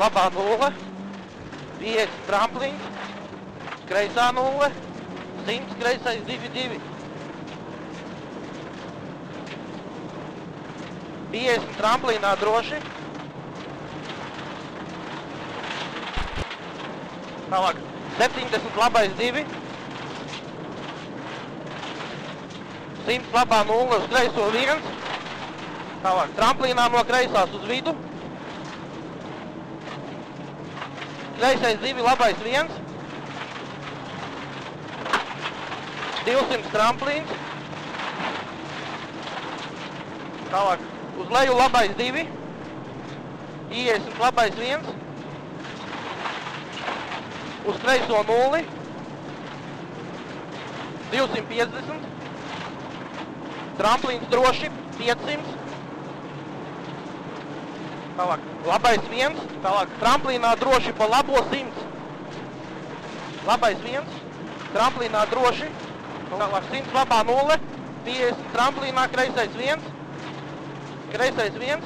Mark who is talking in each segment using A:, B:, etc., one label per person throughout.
A: labā 0, 50 tramplīns, kreisā 0, 100, kreisais 2, 50 tramplīnā droši. Tālāk, 70 labais 2, 100 labā 0 uz kreiso 1. Tālāk, tramplīnā no kreisās uz vidu. Kreisais 2, labais 1. 200 tramplīns. Tālāk, uz leju labais 2. 50 labais 1. Uz kreiso 0. 250. Tramplīns droši, 500. Tālāk, labais 1. Tālāk, tramplīnā droši pa labo 100. Labais 1. Tramplīnā droši. Tālāk, 100 labā 0. 50 tramplīnā, kreisais 1. Kreisais 1.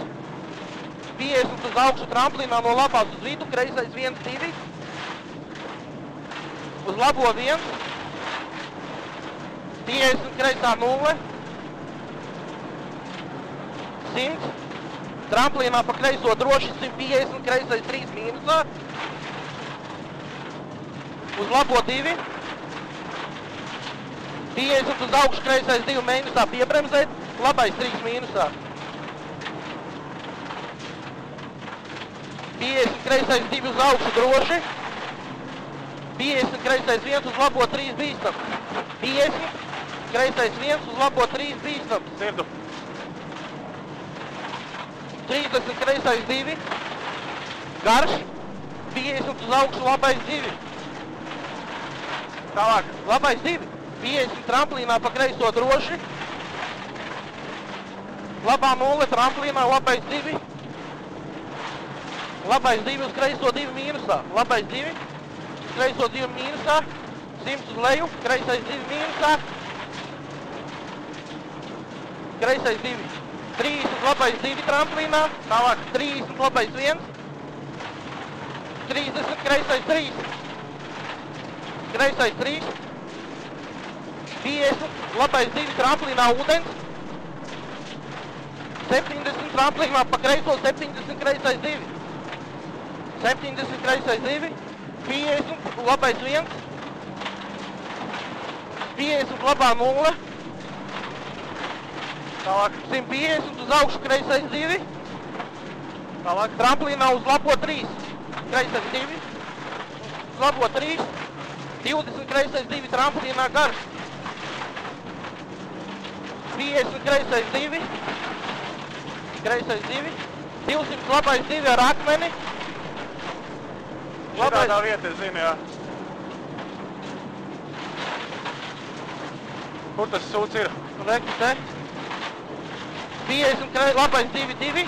A: 50 uz augšu tramplīnā no labās uz vidu. Kreisais 1, 2. Uz labo 1. 50 kreisā 0. 100. Tramplīnā pa kreiso droši 150, kreisais 3 mīnusā. Uz labo 2. 50 uz augšu, kreisais 2 mīnusā piebremzēt. Labais 3 mīnusā. 50 kreisais 2 uz augšu droši. 50 kreisais 1 uz labo 3 bīstams. 50 kreisais 1 uz labo 3 bīstams. Sirdu. 30 kreisais 2. Garš. 50 uz augšu, labais 2. Tālāk, labais 2. 50 tramplīnā pa kreiso droši. Labā 0 tramplīnā, labais 2. Labais 2 uz kreiso 2 mīnusā. Labais 2. Uz kreiso 2 mīnusā. 100 uz leju. Kreisais 2 mīnusā. Kreisais 2. 30 labais 2 tramplīnā. Tālāk 30 labais 1. 30 kreisais 3. Kreisais 3. 50 labais 2 tramplīnā ūdens. 70 tramplīnā pa kreiso 70 kreisais 2. 70 kreisais 2. 50 labais 1. 50 labā 0. Tālāk 150 uz augšu kreisais 2. Tālāk tramplīnā uz labo 3. Kreisais 2. Uz labo 3. 20 kreisais 2 tramplīnā garš. 50 kreisais 2. Kreisais 2. 200 labais 2 ar akmeni.
B: Šitādā vieta, es zinu, jā. Kur tas sūds ir?
A: Reku te. 50 labais 2, 2.